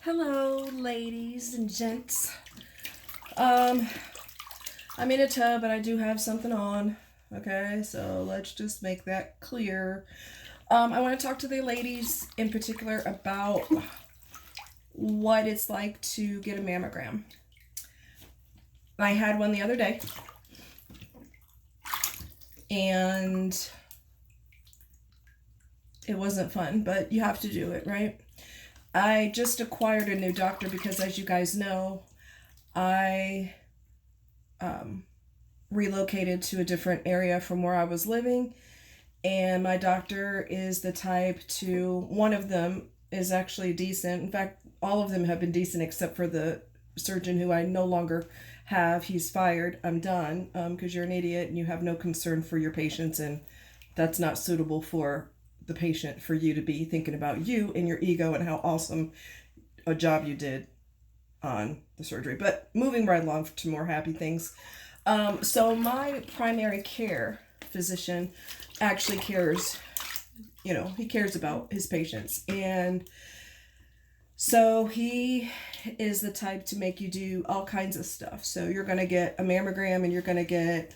Hello, ladies and gents. Um, I'm in a tub, but I do have something on. Okay, so let's just make that clear. I want to talk to the ladies in particular about what it's like to get a mammogram. I had one the other day, and it wasn't fun, but you have to do it, right? I just acquired a new doctor because, as you guys know, I um, relocated to a different area from where I was living, and my doctor is the type to, one of them is actually decent. In fact, all of them have been decent except for the surgeon who I no longer have. He's fired. I'm done because you're an idiot and you have no concern for your patients, and that's not suitable for the patient for you to be thinking about you and your ego and how awesome a job you did on the surgery. But moving right along to more happy things. So my primary care physician actually cares, he cares about his patients. And so he is the type to make you do all kinds of stuff. So you're going to get a mammogram, and you're going to get,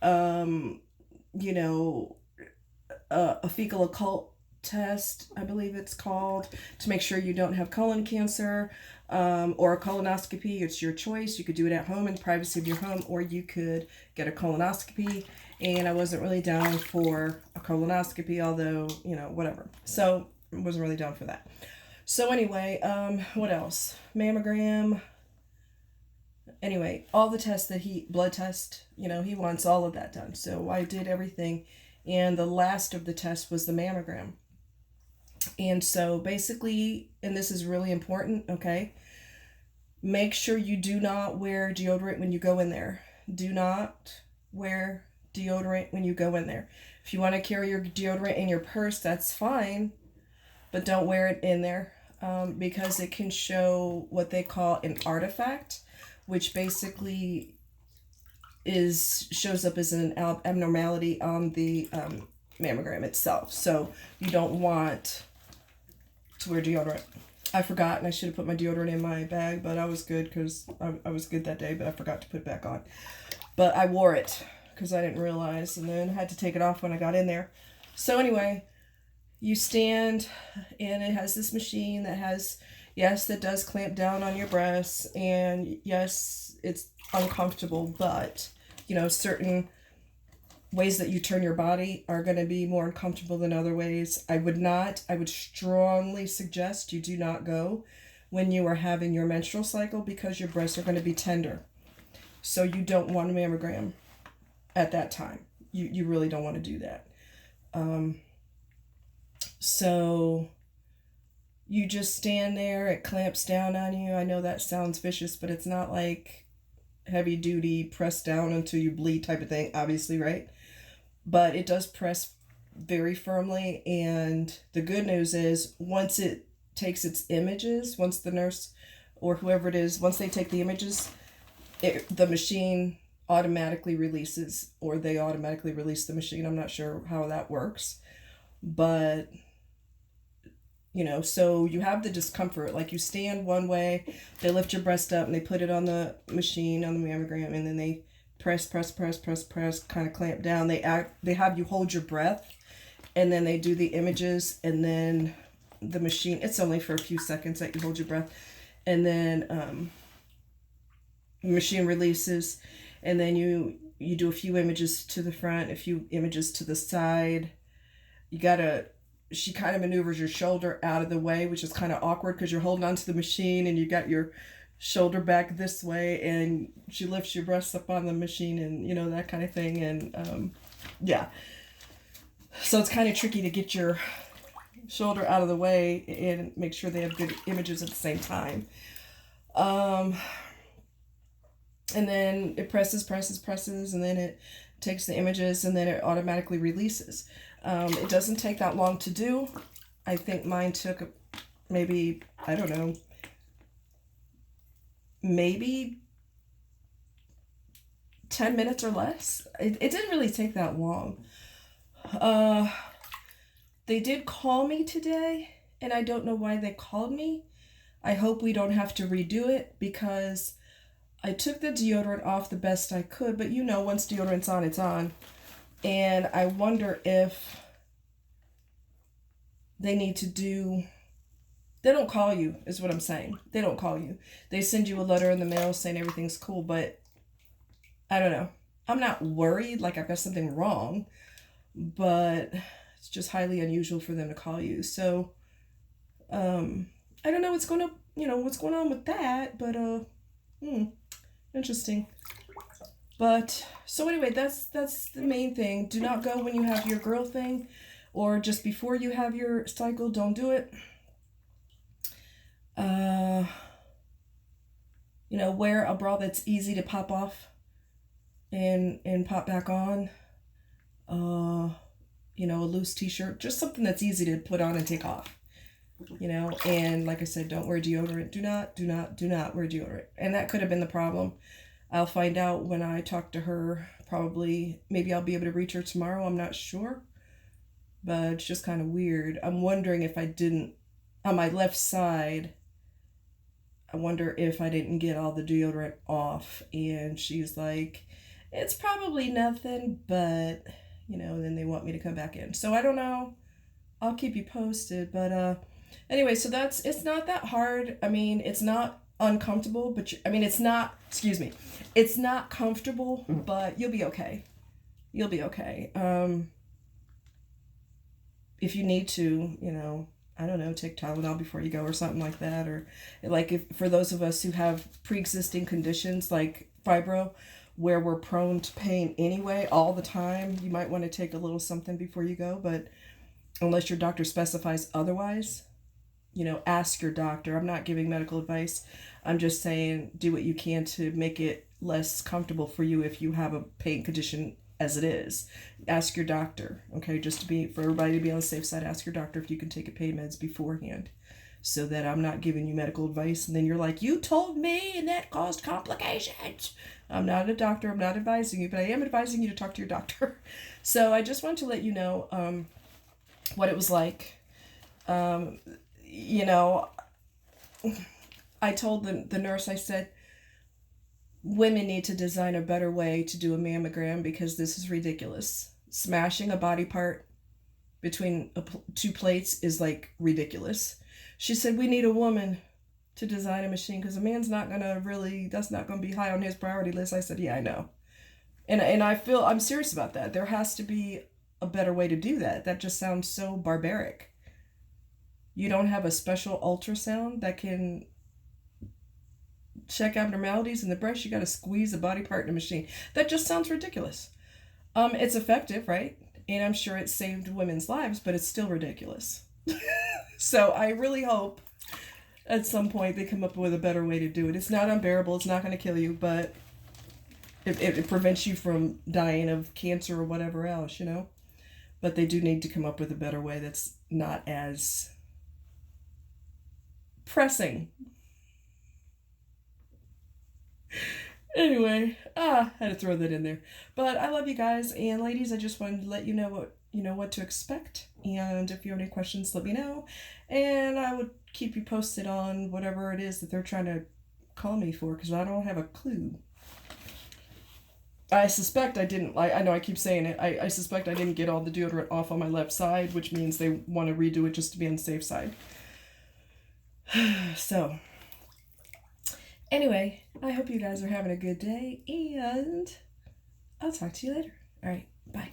you know, a fecal occult test, I believe it's called, to make sure you don't have colon cancer, or a colonoscopy. It's your choice. You could do it at home in the privacy of your home, or you could get a colonoscopy. And I wasn't really down for a colonoscopy, although, whatever. So I wasn't really down for that. So anyway, what else? Mammogram. Anyway, all the tests blood test, he wants all of that done. So I did everything. And the last of the tests was the mammogram. And so basically, and this is really important, okay? Make sure you do not wear deodorant when you go in there. Do not wear deodorant when you go in there. If you want to carry your deodorant in your purse, that's fine, but don't wear it in there, because it can show what they call an artifact, which basically shows up as an abnormality on the mammogram itself. So you don't want to wear deodorant. I forgot, and I should have put my deodorant in my bag, but I was good because I was good that day, but I forgot to put it back on. But I wore it because I didn't realize, and then had to take it off when I got in there. So anyway, you stand, and it has this machine that has, yes, that does clamp down on your breasts, and yes, it's uncomfortable, but certain ways that you turn your body are going to be more uncomfortable than other ways. I would strongly suggest you do not go when you are having your menstrual cycle, because your breasts are going to be tender. So you don't want a mammogram at that time. You really don't want to do that. So you just stand there, it clamps down on you. I know that sounds vicious, but it's not like heavy duty press down until you bleed type of thing, obviously, right? But it does press very firmly. And the good news is, once it takes its images, once the nurse or whoever it is, once they take the images, the machine automatically releases, or they automatically release the machine. I'm not sure how that works, but so you have the discomfort. Like, you stand one way, they lift your breast up and they put it on the machine, on the mammogram, and then they press, kind of clamp down. They have you hold your breath, and then they do the images, and then the machine, it's only for a few seconds that you hold your breath, and then the machine releases, and then you do a few images to the front, a few images to the side. She kind of maneuvers your shoulder out of the way, which is kind of awkward because you're holding onto the machine and you got your shoulder back this way, and she lifts your breasts up on the machine, and that kind of thing. And yeah, so it's kind of tricky to get your shoulder out of the way and make sure they have good images at the same time. And then it presses, and then it takes the images, and then it automatically releases. It doesn't take that long to do. I think mine took maybe, I don't know, maybe 10 minutes or less. It didn't really take that long. They did call me today, and I don't know why they called me. I hope we don't have to redo it because I took the deodorant off the best I could, but you know, once deodorant's on, it's on. And I wonder if they need to do, they don't call you, is what I'm saying. They don't call you. They send you a letter in the mail saying everything's cool, but I don't know. I'm not worried like I've got something wrong, but it's just highly unusual for them to call you. So, I don't know what's going to, what's going on with that, but, interesting. But, so anyway, that's the main thing. Do not go when you have your girl thing, or just before you have your cycle. Don't do it. Wear a bra that's easy to pop off and pop back on. A loose t-shirt, just something that's easy to put on and take off. And like I said, don't wear deodorant. Do not wear deodorant. And that could have been the problem. I'll find out when I talk to her. Probably, maybe I'll be able to reach her tomorrow. I'm not sure. But it's just kind of weird. I'm wondering if I didn't, on my left side, I wonder if I didn't get all the deodorant off. And she's like, it's probably nothing, but, then they want me to come back in. So I don't know. I'll keep you posted. But anyway, so it's not that hard. I mean, it's not uncomfortable, but it's not comfortable, but you'll be okay. You'll be okay. If you need to, I don't know, take Tylenol before you go or something like that. Or like if for those of us who have pre-existing conditions like fibro, where we're prone to pain anyway all the time, you might want to take a little something before you go. But unless your doctor specifies otherwise, ask your doctor. I'm not giving medical advice. I'm just saying do what you can to make it less comfortable for you if you have a pain condition as it is. Ask your doctor, okay? Just for everybody to be on the safe side, ask your doctor if you can take a pain meds beforehand so that I'm not giving you medical advice and then you're like, you told me and that caused complications. I'm not a doctor. I'm not advising you, but I am advising you to talk to your doctor. So I just wanted to let you know what it was like. I told the nurse, I said, women need to design a better way to do a mammogram because this is ridiculous. Smashing a body part between two plates is like ridiculous. She said, we need a woman to design a machine because a man's not going to really, that's not going to be high on his priority list. I said, yeah, I know. And I'm serious about that. There has to be a better way to do that. That just sounds so barbaric. You don't have a special ultrasound that can check abnormalities in the breast. You got to squeeze a body part in a machine. That just sounds ridiculous. It's effective, right? And I'm sure it saved women's lives, but it's still ridiculous. So I really hope at some point they come up with a better way to do it. It's not unbearable. It's not going to kill you, but it prevents you from dying of cancer or whatever else, But they do need to come up with a better way that's not as pressing. Anyway, I had to throw that in there. But I love you guys and ladies. I just wanted to let you know what to expect. And if you have any questions, let me know. And I would keep you posted on whatever it is that they're trying to call me for because I don't have a clue. I suspect I didn't, I know I keep saying it, I suspect I didn't get all the deodorant off on my left side, which means they want to redo it just to be on the safe side. So, anyway, I hope you guys are having a good day, and I'll talk to you later. All right, bye.